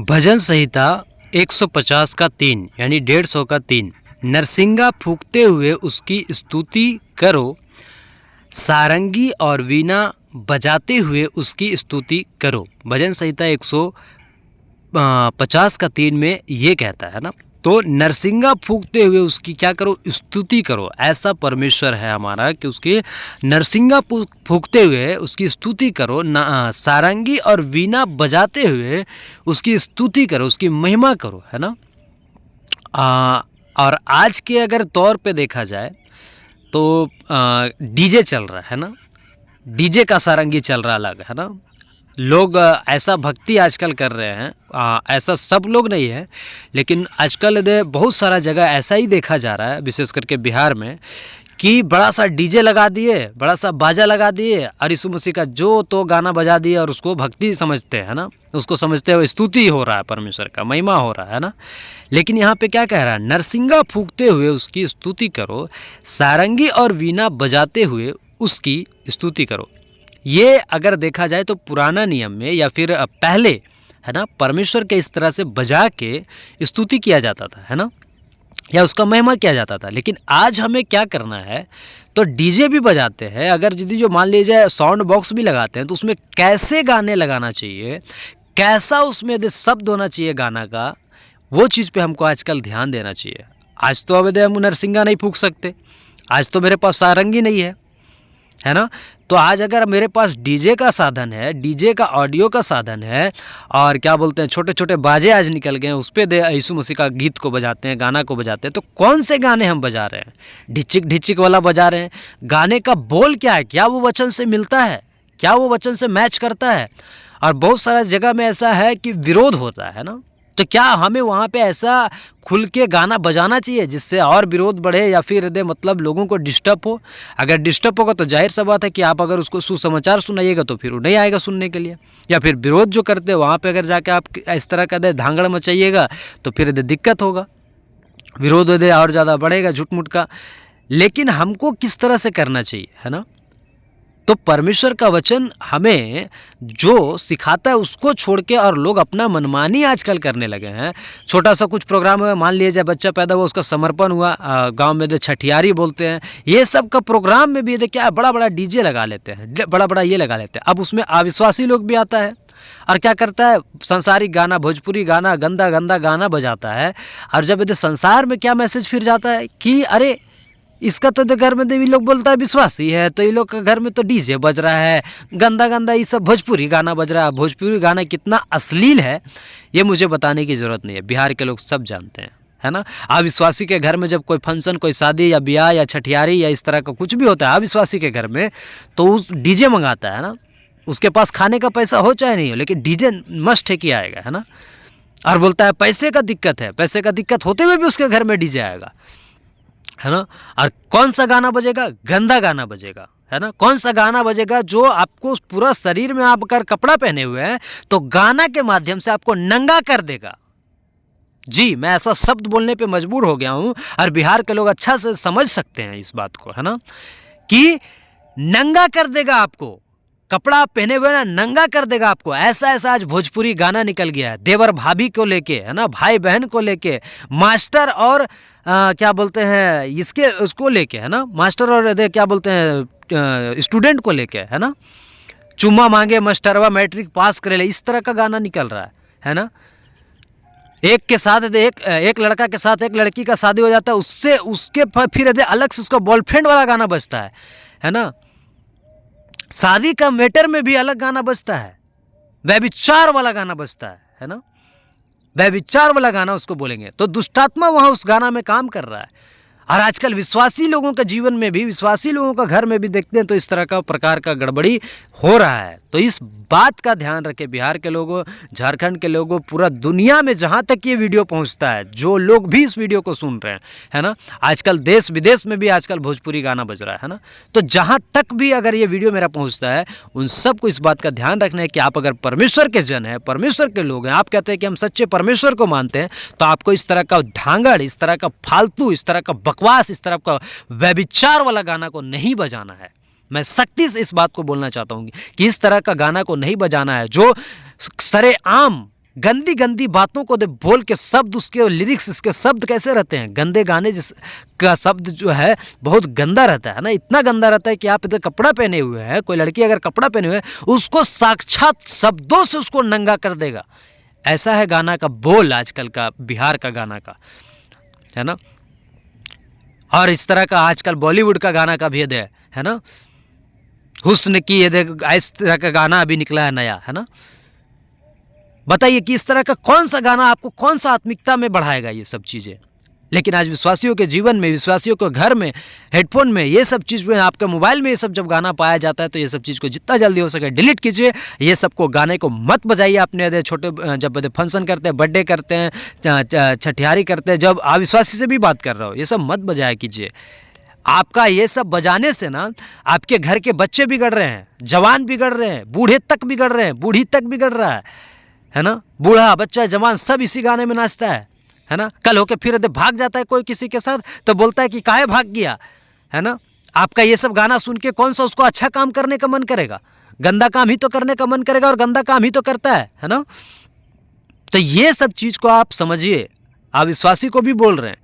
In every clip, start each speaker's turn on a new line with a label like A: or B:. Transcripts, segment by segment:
A: भजन संहिता 150 का 3 यानी 150 का 3। नरसिंगा फूंकते हुए उसकी स्तुति करो, सारंगी और वीणा बजाते हुए उसकी स्तुति करो। भजन संहिता 150 का 3 में ये कहता है ना। तो नरसिंगा फूंकते हुए उसकी क्या करो, स्तुति करो। ऐसा परमेश्वर है हमारा कि उसके नरसिंगा फूंकते हुए उसकी स्तुति करो, सारंगी और वीणा बजाते हुए उसकी स्तुति करो, उसकी महिमा करो, है ना। और आज के अगर तौर पे देखा जाए तो डीजे चल रहा है ना, डीजे का सारंगी चल रहा अलग है ना। लोग ऐसा भक्ति आजकल कर रहे हैं, ऐसा सब लोग नहीं है, लेकिन आजकल बहुत सारा जगह ऐसा ही देखा जा रहा है, विशेष करके बिहार में, कि बड़ा सा डीजे लगा दिए, बड़ा सा बाजा लगा दिए और यीशु मसीह का जो तो गाना बजा दिए और उसको भक्ति समझते हैं ना, उसको समझते हुए स्तुति हो रहा है, परमेश्वर का महिमा हो रहा है ना। लेकिन यहाँ पे क्या कह रहा है, नरसिंगा फूंकते हुए उसकी स्तुति करो, सारंगी और वीणा बजाते हुए उसकी स्तुति करो। ये अगर देखा जाए तो पुराना नियम में या फिर पहले, है ना, परमेश्वर के इस तरह से बजा के स्तुति किया जाता था, है ना, या उसका महिमा किया जाता था। लेकिन आज हमें क्या करना है, तो डीजे भी बजाते हैं, अगर यदि जो मान लीजिए साउंड बॉक्स भी लगाते हैं, तो उसमें कैसे गाने लगाना चाहिए, कैसा उसमें शब्द होना चाहिए गाना का, वो चीज़ पे हमको आजकल ध्यान देना चाहिए। आज तो अब हम नरसिंगा नहीं फूंक सकते, आज तो मेरे पास सारंगी नहीं है ना। तो आज अगर मेरे पास डीजे का साधन है, डीजे का ऑडियो का साधन है, और क्या बोलते हैं छोटे छोटे बाजे आज निकल गए हैं, उस पर यीशु मसीह का गीत को बजाते हैं, गाना को बजाते हैं, तो कौन से गाने हम बजा रहे हैं? ढिचिक ढिचिक वाला बजा रहे हैं। गाने का बोल क्या है, क्या वो वचन से मिलता है, क्या वो वचन से मैच करता है? और बहुत सारा जगह में ऐसा है कि विरोध होता है ना। तो क्या हमें वहाँ पे ऐसा खुल के गाना बजाना चाहिए जिससे और विरोध बढ़े या फिर मतलब लोगों को डिस्टर्ब हो? अगर डिस्टर्ब होगा तो जाहिर सा बात है कि आप अगर उसको सुसमाचार सुनाइएगा तो फिर वो नहीं आएगा सुनने के लिए। या फिर विरोध जो करते हैं वहाँ पे अगर जाके आप इस तरह का धांगड़ मचाइएगा तो फिर दिक्कत होगा, विरोध और ज़्यादा बढ़ेगा झूठ-मूठ का। लेकिन हमको किस तरह से करना चाहिए, है ना। तो परमेश्वर का वचन हमें जो सिखाता है उसको छोड़ के और लोग अपना मनमानी आजकल करने लगे हैं। छोटा सा कुछ प्रोग्राम हुआ, मान लीजिए बच्चा पैदा हुआ, उसका समर्पण हुआ, गांव में छठियारी बोलते हैं, ये सब का प्रोग्राम में भी क्या बड़ा बड़ा डीजे लगा लेते हैं, बड़ा बड़ा ये लगा लेते हैं। अब उसमें अविश्वासी लोग भी आता है और क्या करता है, सांसारिक गाना, भोजपुरी गाना, गंदा गंदा गाना बजाता है। और जब संसार में क्या मैसेज फिर जाता है कि अरे इसका तो घर में देवी लोग बोलता है विश्वासी है, तो ये लोग का घर में तो डीजे बज रहा है, गंदा गंदा ये सब भोजपुरी गाना बज रहा है। भोजपुरी गाना कितना अश्लील है ये मुझे बताने की ज़रूरत नहीं है, बिहार के लोग सब जानते हैं, है ना। अविश्वासी के घर में जब कोई फंक्शन, कोई शादी या ब्याह या छठियारी या इस तरह का कुछ भी होता है अविश्वासी के घर में, तो उस डीजे मंगाता है ना। उसके पास खाने का पैसा हो चाहे नहीं हो, लेकिन डीजे मस्ट है कि आएगा, है ना। और बोलता है पैसे का दिक्कत है, पैसे का दिक्कत होते हुए भी उसके घर में डीजे आएगा, है ना। और कौन सा गाना बजेगा, गंदा गाना बजेगा, है ना। कौन सा गाना बजेगा जो आपको पूरा शरीर में, आप अगर कपड़ा पहने हुए हैं तो गाना के माध्यम से आपको नंगा कर देगा। जी, मैं ऐसा शब्द बोलने पे मजबूर हो गया हूं और बिहार के लोग अच्छा से समझ सकते हैं इस बात को, है ना, कि नंगा कर देगा आपको, कपड़ा पहने हुए ना नंगा कर देगा आपको। ऐसा ऐसा आज भोजपुरी गाना निकल गया है, देवर भाभी को लेके, है ना, भाई बहन को लेके, मास्टर और क्या बोलते हैं इसके उसको लेके, है ना, मास्टर और क्या बोलते हैं स्टूडेंट को लेके, है ना, चुम्मा मांगे मास्टरवा मैट्रिक पास करे ले, इस तरह का गाना निकल रहा है ना। एक के साथ एक लड़का के साथ एक लड़की का शादी हो जाता है, उससे उसके फिर अलग से उसका बॉयफ्रेंड वाला गाना बजता है ना। शादी का मैटर में भी अलग गाना बजता है, व्यभिचार वाला गाना बजता है ना। व्यभिचार वाला गाना उसको बोलेंगे तो दुष्टात्मा वहां उस गाना में काम कर रहा है। और आजकल विश्वासी लोगों के जीवन में भी, विश्वासी लोगों का घर में भी देखते हैं तो इस तरह का प्रकार का गड़बड़ी हो रहा है। तो इस बात का ध्यान रखें, बिहार के लोगों, झारखंड के लोगों, पूरा दुनिया में जहाँ तक ये वीडियो पहुँचता है, जो लोग भी इस वीडियो को सुन रहे हैं, है ना, आजकल देश विदेश में भी आजकल भोजपुरी गाना बज रहा है ना। तो जहाँ तक भी अगर ये वीडियो मेरा पहुँचता है, उन सबको इस बात का ध्यान रखना है कि आप अगर परमेश्वर के जन हैं, परमेश्वर के लोग हैं, आप कहते हैं कि हम सच्चे परमेश्वर को मानते हैं, तो आपको इस तरह का धांगड़, इस तरह का फालतू, इस तरह का बकवास, इस तरह का व्यभिचार वाला गाना को नहीं बजाना है। मैं सख्ती से इस बात को बोलना चाहता हूँ कि इस तरह का गाना को नहीं बजाना है, जो सरेआम गंदी गंदी बातों को बोल के शब्द, उसके लिरिक्स, इसके शब्द कैसे रहते हैं, गंदे गाने जिस का शब्द जो है बहुत गंदा रहता है ना, इतना गंदा रहता है कि आप इधर कपड़ा पहने हुए हैं, कोई लड़की अगर कपड़ा पहने हुए है उसको साक्षात शब्दों से उसको नंगा कर देगा। ऐसा है गाना का बोल आजकल का, बिहार का गाना का, है ना। और इस तरह का आजकल बॉलीवुड का गाना का भेद है ना। हुस्न की ये देख, इस तरह का गाना अभी निकला है नया, है ना। बताइए कि इस तरह का कौन सा गाना आपको कौन सा आत्मिकता में बढ़ाएगा ये सब चीज़ें। लेकिन आज विश्वासियों के जीवन में, विश्वासियों के घर में, हेडफोन में, ये सब चीज़ में, आपके मोबाइल में ये सब जब गाना पाया जाता है तो ये सब चीज़ को जितना जल्दी हो सके डिलीट कीजिए। ये सबको गाने को मत बजाइए अपने छोटे, जब फंक्शन करते हैं, बर्थडे करते हैं, छठियारी करते हैं, जब अविश्वासी से भी बात कर रहा हो, ये सब मत बजाया कीजिए। आपका ये सब बजाने से ना आपके घर के बच्चे बिगड़ रहे हैं, जवान बिगड़ रहे हैं, बूढ़े तक बिगड़ रहे हैं, बूढ़ी तक बिगड़ रहा है ना। बूढ़ा बच्चा जवान सब इसी गाने में नाचता है ना। कल होके फिर भाग जाता है कोई किसी के साथ तो बोलता है कि काहे भाग गया, है ना। आपका ये सब गाना सुन के कौन सा उसको अच्छा काम करने का मन करेगा, गंदा काम ही तो करने का मन करेगा, और गंदा काम ही तो करता है ना। तो ये सब चीज़ को आप समझिए। अविश्वासी को भी बोल रहे हैं,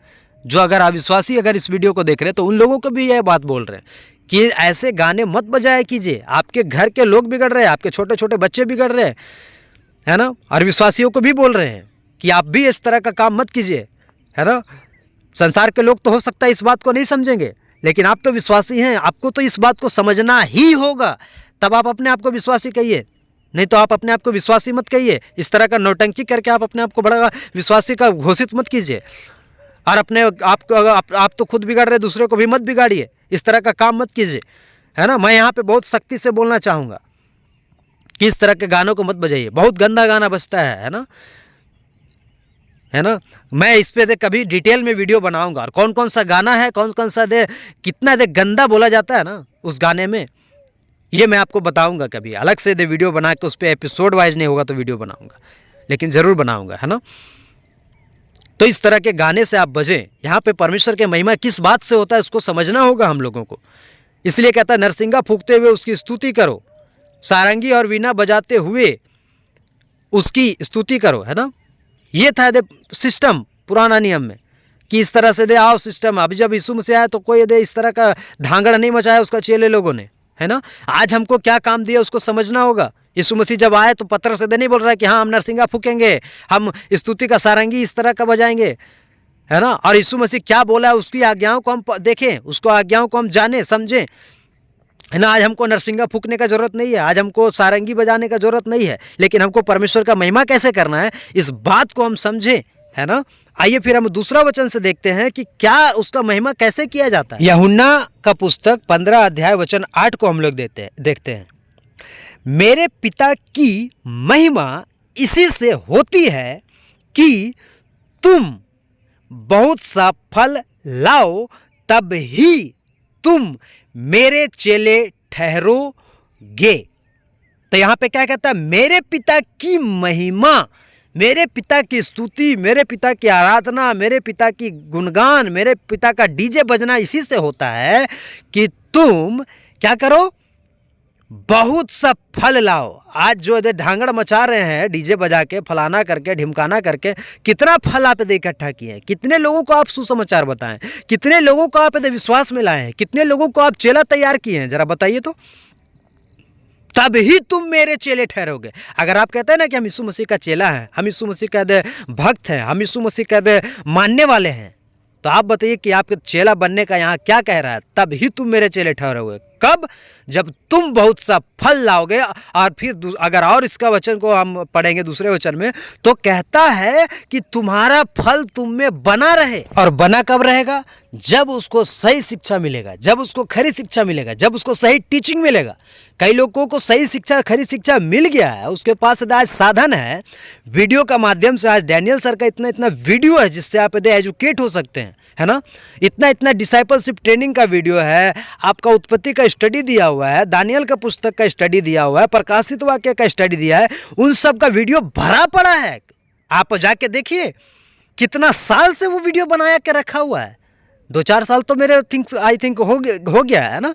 A: जो अगर अविश्वासी अगर इस वीडियो को देख रहे हैं तो उन लोगों को भी यह बात बोल रहे हैं कि ऐसे गाने मत बजाया कीजिए। आपके घर के लोग बिगड़ रहे हैं, आपके छोटे छोटे बच्चे बिगड़ रहे हैं, है ना। और विश्वासियों को भी बोल रहे हैं कि आप भी इस तरह का काम मत कीजिए, है ना। संसार के लोग तो हो सकता है इस बात को नहीं समझेंगे, लेकिन आप तो विश्वासी हैं, आपको तो इस बात को समझना ही होगा, तब आप अपने आप को विश्वासी कहिए। नहीं तो आप अपने आप को विश्वासी मत कहिए। इस तरह का नौटंकी करके आप अपने आप को बड़ा विश्वासी का घोषित मत कीजिए। और अपने आप तो खुद बिगाड़ रहे, दूसरे को भी मत बिगाड़िए, इस तरह का काम मत कीजिए, है ना। मैं यहाँ पे बहुत सख्ती से बोलना चाहूँगा कि इस तरह के गानों को मत बजाइए, बहुत गंदा गाना बजता है ना, है ना। मैं इस पे कभी डिटेल में वीडियो बनाऊंगा, और कौन कौन सा गाना है, कौन कौन सा कितना गंदा बोला जाता है ना उस गाने में, ये मैं आपको बताऊंगा कभी अलग से वीडियो बना के। उस पर एपिसोड वाइज नहीं होगा तो वीडियो बनाऊंगा, लेकिन ज़रूर बनाऊंगा, है ना। तो इस तरह के गाने से आप बजें। यहाँ पे परमेश्वर के महिमा किस बात से होता है उसको समझना होगा हम लोगों को। इसलिए कहता है नरसिंगा फूंकते हुए उसकी स्तुति करो, सारंगी और वीणा बजाते हुए उसकी स्तुति करो, है ना। ये था सिस्टम पुराना नियम में कि इस तरह से आओ सिस्टम। अभी जब यीशु मसीह आया तो कोई इस तरह का धांगड़ नहीं मचाया उसका चेले लोगों ने, है ना। आज हमको क्या काम दिया उसको समझना होगा। यीशु मसीह जब आए तो पत्थर से नहीं बोल रहा है कि हाँ हम नरसिंगा फूकेंगे, हम स्तुति का सारंगी इस तरह का बजाएंगे, है ना। और यीशु मसीह क्या बोला है उसकी आज्ञाओं को हम देखें, उसको आज्ञाओं को हम जाने समझें, है ना। आज हमको नरसिंगा फूकने का जरूरत नहीं है, आज हमको सारंगी बजाने का जरूरत नहीं है, लेकिन हमको परमेश्वर का महिमा कैसे करना है इस बात को हम समझें, है ना। आइए फिर हम दूसरा वचन से देखते हैं कि क्या उसका महिमा कैसे किया जाता है। यूहन्ना का पुस्तक 15 अध्याय वचन 8 को हम लोग देखते हैं। मेरे पिता की महिमा इसी से होती है कि तुम बहुत सा फल लाओ, तब ही तुम मेरे चेले ठहरोगे। तो यहां पे क्या कहता है, मेरे पिता की महिमा, मेरे पिता की स्तुति, मेरे पिता की आराधना, मेरे पिता की गुणगान, मेरे पिता का डीजे बजना इसी से होता है कि तुम क्या करो, बहुत सा फल लाओ। आज जो ढांगड़ मचा रहे हैं डीजे बजा के, फलाना करके, ढिमकाना करके, कितना फल आप इकट्ठा किए हैं, कितने लोगों को आप सुसमाचार बताएं, कितने लोगों को आप विश्वास में लाए हैं, कितने लोगों को आप चेला तैयार किए हैं, जरा बताइए तो। तब ही तुम मेरे चेले ठहरोगे। अगर आप कहते हैं ना कि हम यीशु मसीह का चेला है, हम यीशु मसीह का भक्त हैं, हम यीशु मसीह का मानने वाले हैं, तो आप बताइए कि आपके चेला बनने का यहाँ क्या कह रहा है, तब ही तुम मेरे चेले ठहरोगे। कब? जब तुम बहुत सा फल लाओगे। और फिर अगर और इसका वचन को हम पढ़ेंगे दूसरे वचन में, तो कहता है कि तुम्हारा फल तुम में बना रहे। और बना कब रहेगा? जब उसको सही शिक्षा मिलेगा, जब उसको खरी शिक्षा मिलेगा, जब उसको सही टीचिंग मिलेगा। कई लोगों को सही शिक्षा, खरी शिक्षा मिल गया है, उसके पास आज साधन है, वीडियो का माध्यम से। आज डैनियल सर का इतना इतना वीडियो है जिससे आप एजुकेट हो सकते हैं, है ना। इतना इतना डिसाइपलशिप ट्रेनिंग का वीडियो है, आपका उत्पत्ति का स्टडी दिया हुआ है, दानियल का पुस्तक का स्टडी दिया हुआ है, प्रकाशित वाक्य का स्टडी दिया है, उन सब का वीडियो भरा पड़ा है। आप जाके देखिए कितना साल से वो वीडियो बनाया के रखा हुआ है,
B: 2-4 साल तो मेरे आई थिंक हो गया है ना।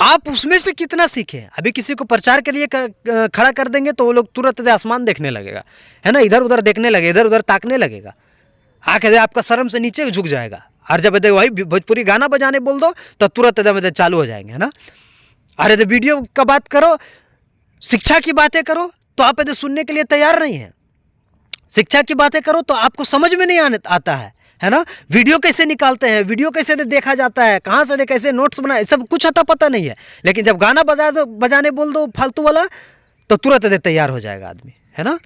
B: आप उसमें से कितना सीखे? अभी किसी को प्रचार के लिए खड़ा कर देंगे तो वो लोग तुरंत आसमान देखने लगेगा, है ना, इधर उधर देखने लगे, इधर उधर ताकने लगेगा, आके आपका शर्म से नीचे झुक जाएगा। और जब वही भोजपुरी गाना बजाने बोल दो तो तुरंत एकदम चालू हो जाएंगे, है ना। अरे तो वीडियो का बात करो, शिक्षा की बातें करो तो आप यदि सुनने के लिए तैयार नहीं है। शिक्षा की बातें करो तो आपको समझ में नहीं आता है ना। वीडियो कैसे निकालते हैं, वीडियो कैसे देखा जाता है, कहाँ से कैसे नोट्स बनाए, सब कुछ आता पता नहीं है। लेकिन जब गाना बजाने बोल दो फालतू वाला तो तुरंत तैयार हो जाएगा आदमी, है ना।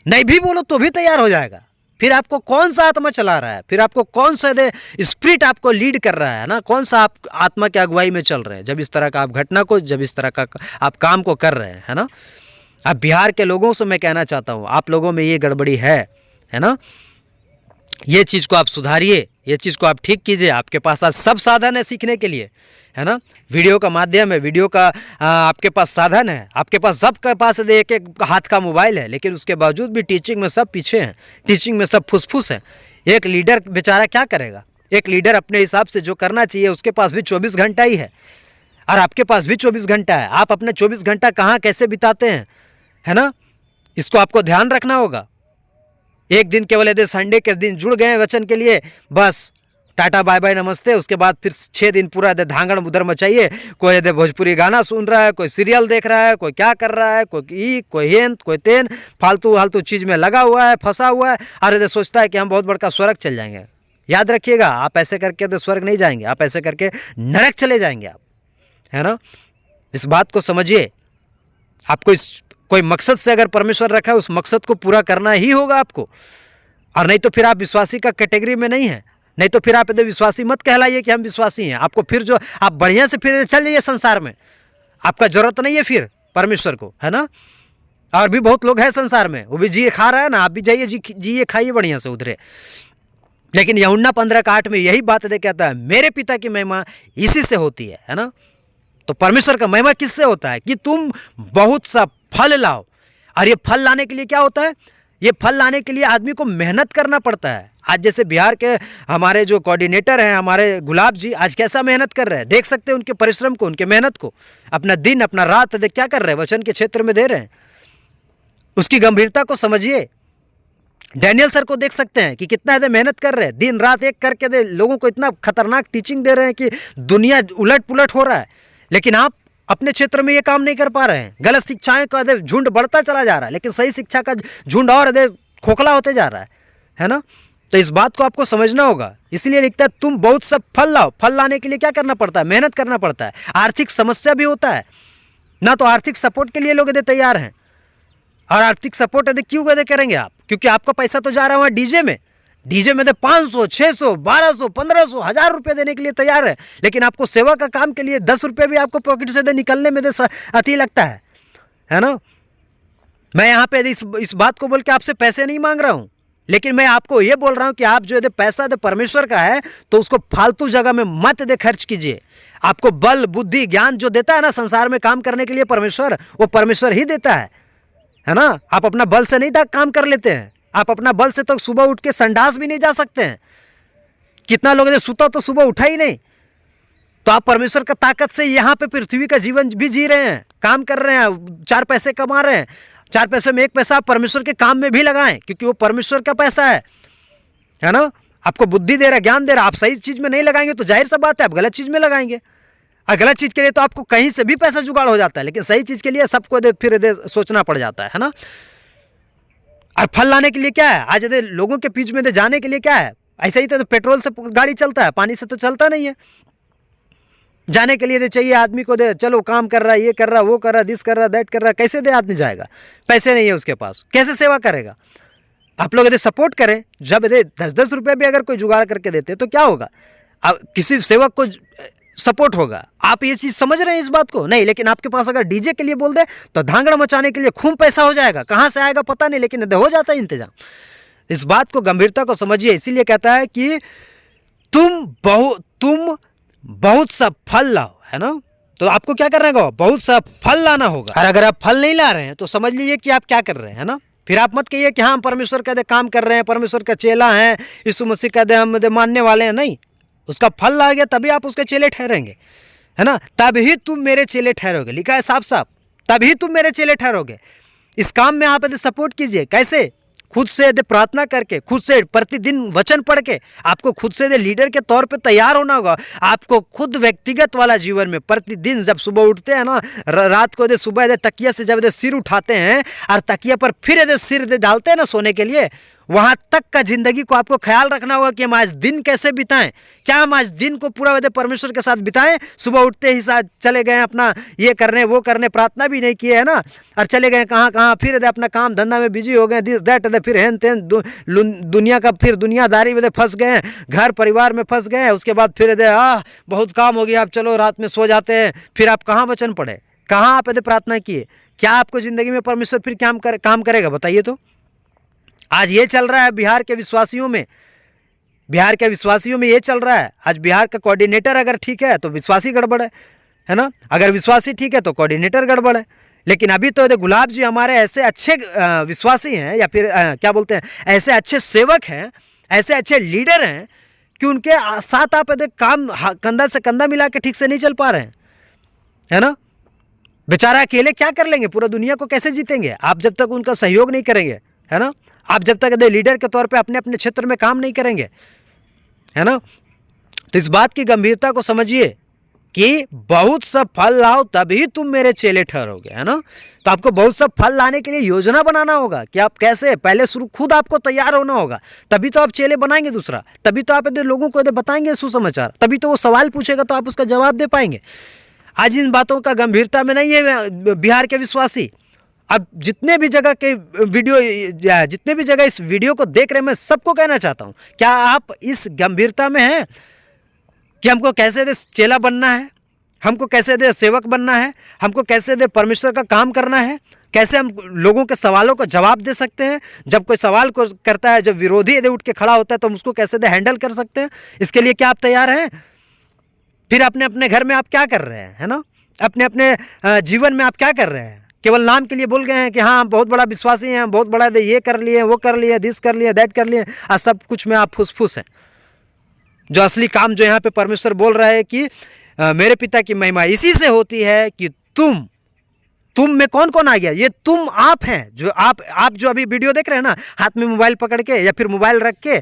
B: नहीं भी बोलो तो भी तैयार हो जाएगा। फिर आपको कौन सा आत्मा चला रहा है, फिर आपको कौन सा स्पिरिट आपको लीड कर रहा है ना, कौन सा आप आत्मा की अगुवाई में चल रहे हैं जब इस तरह का आप घटना को, जब इस तरह का आप काम को कर रहे हैं, है ना। अब बिहार के लोगों से मैं कहना चाहता हूँ, आप लोगों में ये गड़बड़ी है ना। ये चीज़ को आप सुधारिए, ये चीज़ को आप ठीक कीजिए। आपके पास आज सब साधन है सीखने के लिए, है ना। वीडियो का माध्यम है, वीडियो का आपके पास साधन है, आपके पास सबके पास एक एक हाथ का मोबाइल है, लेकिन उसके बावजूद भी टीचिंग में सब पीछे हैं, टीचिंग में सब फुसफुस है। एक लीडर बेचारा क्या करेगा? एक लीडर अपने हिसाब से जो करना चाहिए उसके पास भी 24 घंटा ही है, और आपके पास भी 24 घंटा है। आप अपने 24 घंटा कहाँ कैसे बिताते हैं, है ना, इसको आपको ध्यान रखना होगा। एक दिन केवल यदि संडे के दिन जुड़ गए वचन के लिए, बस टाटा बाय बाय नमस्ते, उसके बाद फिर 6 दिन पूरा यदि धांगड़ उधर मचाइए। कोई यदि भोजपुरी गाना सुन रहा है, कोई सीरियल देख रहा है, कोई क्या कर रहा है, कोई हेन कोई तेन फालतू चीज़ में लगा हुआ है, फंसा हुआ है, और यदि सोचता है कि हम बहुत बड़का स्वर्ग चल जाएंगे। याद रखिएगा, आप ऐसे करके तो स्वर्ग नहीं जाएंगे, आप ऐसे करके नरक चले जाएंगे आप, है ना। इस बात को समझिए। आपको कोई मकसद से अगर परमेश्वर रखा है, उस मकसद को पूरा करना ही होगा आपको, और नहीं तो फिर आप विश्वासी का कैटेगरी में नहीं है। नहीं तो फिर आप यदि विश्वासी मत कहलाइए कि हम विश्वासी हैं। आपको फिर जो आप बढ़िया से फिर चल जाइए संसार में, आपका जरूरत नहीं है फिर परमेश्वर को, है ना। और भी बहुत लोग हैं संसार में, वो भी जिए खा रहा है ना, आप भी जाइए जिए खाइए बढ़िया से उधरे। लेकिन यूहन्ना 15:8 में यही बात दे कहता है, मेरे पिता की महिमा इसी से होती है ना। तो परमेश्वर का महिमा किससे होता है? कि तुम बहुत सा फल लाओ। और ये फल लाने के लिए क्या होता है? ये फल लाने के लिए आदमी को मेहनत करना पड़ता है। आज जैसे बिहार के हमारे जो कोऑर्डिनेटर हैं, हमारे गुलाब जी, आज कैसा मेहनत कर रहे हैं, देख सकते हैं उनके परिश्रम को, उनके मेहनत को। अपना दिन अपना रात देख क्या कर रहे हैं, वचन के क्षेत्र में दे रहे हैं। उसकी गंभीरता को समझिए। डैनियल सर को देख सकते हैं कि कितना ज़्यादा मेहनत कर रहे हैं, दिन रात एक करके लोगों को इतना खतरनाक टीचिंग दे रहे हैं कि दुनिया उलट पुलट हो रहा है। लेकिन आप अपने क्षेत्र में ये काम नहीं कर पा रहे हैं। गलत शिक्षाएं का झुंड बढ़ता चला जा रहा है, लेकिन सही शिक्षा का झुंड और खोखला होते जा रहा है ना। तो इस बात को आपको समझना होगा। इसलिए लिखता है तुम बहुत सब फल लाओ। फल लाने के लिए क्या करना पड़ता है? मेहनत करना पड़ता है। आर्थिक समस्या भी होता है ना, तो आर्थिक सपोर्ट के लिए लोग यदि तैयार हैं। और आर्थिक सपोर्ट यदि क्यों यदि करेंगे आप? क्योंकि आपका पैसा तो जा रहा है वहाँ डीजे में। डीजे में 500, 600, 1200, 1500, 1000 रुपये देने के लिए तैयार है, लेकिन आपको सेवा का काम के लिए 10 रुपये भी आपको पॉकेट से निकलने में अति लगता है ना। मैं यहाँ पे इस बात को बोल के आपसे पैसे नहीं मांग रहा हूँ, लेकिन मैं आपको ये बोल रहा हूँ कि आप जो यदि पैसा दे परमेश्वर का है तो उसको फालतू जगह में मत दे खर्च कीजिए। आपको बल बुद्धि ज्ञान जो देता है ना संसार में काम करने के लिए परमेश्वर, वो परमेश्वर ही देता है ना। आप अपना बल से नहीं काम कर लेते हैं। आप अपना बल से तो सुबह उठ के संडास भी नहीं जा सकते हैं। कितना लोग सुता तो सुबह उठा ही नहीं। तो आप परमेश्वर का ताकत से यहाँ पे पृथ्वी का जीवन भी जी रहे हैं, काम कर रहे हैं, 4 पैसे कमा रहे हैं। 4 पैसे में 1 पैसा आप परमेश्वर के काम में भी लगाएं, क्योंकि वो परमेश्वर का पैसा है ना। आपको बुद्धि दे रहा है, ज्ञान दे रहा है। आप सही चीज़ में नहीं लगाएंगे तो जाहिर सा बात है आप गलत चीज़ में लगाएंगे। और गलत चीज़ के लिए तो आपको कहीं से भी पैसा जुगाड़ हो जाता है, लेकिन सही चीज़ के लिए सबको फिर सोचना पड़ जाता है ना। और फल लाने के लिए क्या है? आज यदि लोगों के बीच में जाने के लिए क्या है? ऐसा ही तो पेट्रोल से गाड़ी चलता है, पानी से तो चलता नहीं है। जाने के लिए दे चाहिए आदमी को, दे चलो काम कर रहा है, ये कर रहा है, वो कर रहा है, दिस कर रहा है, दैट कर रहा है। कैसे दे आदमी जाएगा? पैसे नहीं है उसके पास, कैसे सेवा करेगा? आप लोग यदि सपोर्ट करें, जब यदि 10-10 रुपये भी अगर कोई जुगाड़ करके देते तो क्या होगा? अब किसी सेवक को सपोर्ट होगा। आप ये चीज़ समझ रहे हैं इस बात को? नहीं। लेकिन आपके पास अगर डीजे के लिए बोल दे तो धांगड़ मचाने के लिए खूब पैसा हो जाएगा। कहाँ से आएगा पता नहीं, लेकिन हो जाता है इंतजाम। इस बात को गंभीरता को समझिए। इसीलिए कहता है कि तुम बहुत सा फल लाओ, है ना। तो आपको क्या करना होगा? बहुत सा फल लाना होगा। और अगर आप फल नहीं ला रहे हैं तो समझ लीजिए कि आप क्या कर रहे हैं ना। फिर आप मत कहिए कि हाँ हम परमेश्वर का काम कर रहे हैं, परमेश्वर का चेला हैं, यीशु मसीह का हम मानने वाले हैं। नहीं, उसका फल आ गया तभी आप उसके चेले ठहरेंगे, है ना। तभी तुम मेरे चेले ठहरोगे, लिखा है साफ साफ, तभी तुम मेरे चेले ठहरोगे। इस काम में आप यदि सपोर्ट कीजिए, कैसे? खुद से यदि प्रार्थना करके, खुद से प्रतिदिन वचन पढ़ के, आपको खुद से यदि लीडर के तौर पे तैयार होना होगा। आपको खुद व्यक्तिगत वाला जीवन में प्रतिदिन जब सुबह उठते हैं ना, रात को यदि सुबह यदि तकिया से जब यदि सिर उठाते हैं और तकिया पर फिर यदि सिर यदि डालते हैं ना सोने के लिए, वहां तक का जिंदगी को आपको ख्याल रखना होगा कि हम आज दिन कैसे बिताएं। क्या हम आज दिन को पूरा यदि परमेश्वर के साथ बिताएं? सुबह उठते ही साथ चले गए अपना ये करने वो करने, प्रार्थना भी नहीं किए, है ना, और चले गए कहाँ कहाँ, फिर यदि अपना काम धंधा में बिजी हो गए, दिस दैट, फिर हेन तेन दुनिया का, फिर दुनियादारी में फंस गए, घर परिवार में फंस गए। उसके बाद फिर यदि बहुत काम हो गया, अब चलो रात में सो जाते हैं। फिर आप कहाँ वचन पढ़े, कहाँ आप यदि प्रार्थना किए? क्या आपको जिंदगी में परमेश्वर फिर काम करेगा? बताइए तो। आज ये चल रहा है बिहार के विश्वासियों में, बिहार के विश्वासियों में ये चल रहा है। आज बिहार का कोऑर्डिनेटर अगर ठीक है तो विश्वासी गड़बड़ है ना। अगर विश्वासी ठीक है तो कोऑर्डिनेटर गड़बड़ है। लेकिन अभी तो यदि गुलाब जी हमारे ऐसे अच्छे विश्वासी हैं, या फिर क्या बोलते हैं, ऐसे अच्छे सेवक हैं, ऐसे अच्छे लीडर हैं कि उनके साथ आप यदि काम कंधा से कंधा मिला के ठीक से नहीं चल पा रहे हैं, है ना। बेचारा अकेले क्या कर लेंगे, पूरा दुनिया को कैसे जीतेंगे आप जब तक उनका सहयोग नहीं करेंगे, है ना। आप जब तक यदि लीडर के तौर पे अपने अपने क्षेत्र में काम नहीं करेंगे, है ना। तो इस बात की गंभीरता को समझिए कि बहुत सब फल लाओ तभी तुम मेरे चेले ठहरोगे, है ना। तो आपको बहुत सब फल लाने के लिए योजना बनाना होगा कि आप कैसे, पहले शुरू खुद आपको तैयार होना होगा, तभी तो आप चेले बनाएंगे दूसरा, तभी तो आप यदि लोगों को यदि बताएंगे सुसमाचार, तभी तो वो सवाल पूछेगा तो आप उसका जवाब दे पाएंगे। आज इन बातों का गंभीरता में नहीं है बिहार के विश्वासी। अब जितने भी जगह के वीडियो, जितने भी जगह इस वीडियो को देख रहे हैं, मैं सबको कहना चाहता हूं, क्या आप इस गंभीरता में हैं कि हमको कैसे दे चेला बनना है, हमको कैसे दे सेवक बनना है, हमको कैसे दे परमेश्वर का काम करना है, कैसे हम लोगों के सवालों को जवाब दे सकते हैं, जब कोई सवाल को करता है, जब विरोधी यदि उठ के खड़ा होता है तो हम उसको कैसे दे हैंडल कर सकते हैं? इसके लिए क्या आप तैयार हैं? फिर अपने अपने घर में आप क्या कर रहे हैं, है ना, अपने अपने जीवन में आप क्या कर रहे हैं? केवल नाम के लिए बोल गए हैं कि हाँ बहुत बड़ा विश्वासी हैं, बहुत बड़ा ये कर लिए, वो कर लिए, दिस कर लिए, दैट कर लिए, और सब कुछ में आप फुसफुस हैं। जो असली काम जो यहाँ पे परमेश्वर बोल रहा है कि मेरे पिता की महिमा इसी से होती है कि तुम में कौन कौन आ गया? ये तुम आप हैं, जो आप जो अभी वीडियो देख रहे हैं ना, हाथ में मोबाइल पकड़ के या फिर मोबाइल रख के,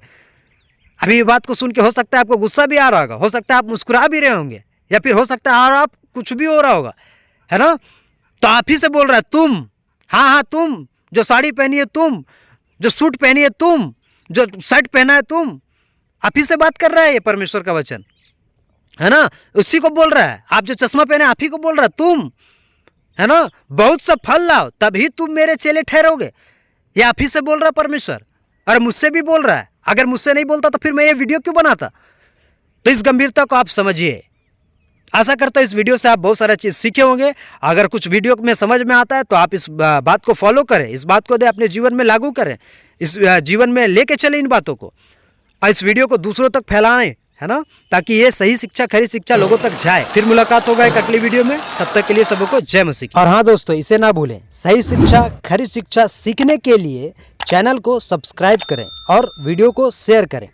B: अभी ये बात को सुन के हो सकता है आपको गुस्सा भी आ रहा होगा, हो सकता है आप मुस्कुरा भी रहे होंगे, या फिर हो सकता है और आप कुछ भी हो रहा होगा, है ना। तो आप ही से बोल रहा है तुम, हाँ तुम जो साड़ी पहनी है, तुम जो सूट पहनी है, तुम जो शर्ट पहना है, तुम, आप ही से बात कर रहा है ये परमेश्वर का वचन, है ना। उसी को बोल रहा है। आप जो चश्मा पहने आप ही को बोल रहा है तुम, है ना। बहुत सा फल लाओ तभी तुम मेरे चेले ठहरोगे, ये आप ही से बोल रहा है परमेश्वर, और मुझसे भी बोल रहा है। अगर मुझसे नहीं बोलता तो फिर मैं ये वीडियो क्यों बनाता? तो इस गंभीरता को आप समझिए। आशा करता हूँ इस वीडियो से आप बहुत सारा चीज़ सीखे होंगे। अगर कुछ वीडियो में समझ में आता है तो आप इस बात को फॉलो करें, इस बात को अपने जीवन में लागू करें, इस जीवन में लेके चलें इन बातों को, और इस वीडियो को दूसरों तक फैलाएं, है ना, ताकि ये सही शिक्षा, खरी शिक्षा लोगों तक जाए। फिर मुलाकात होगा एक अगली वीडियो में, तब तक के लिए सबको जय मसीह। और हाँ दोस्तों, इसे ना भूलें, सही शिक्षा, खरी शिक्षा सीखने के लिए चैनल को सब्सक्राइब करें और वीडियो को शेयर करें।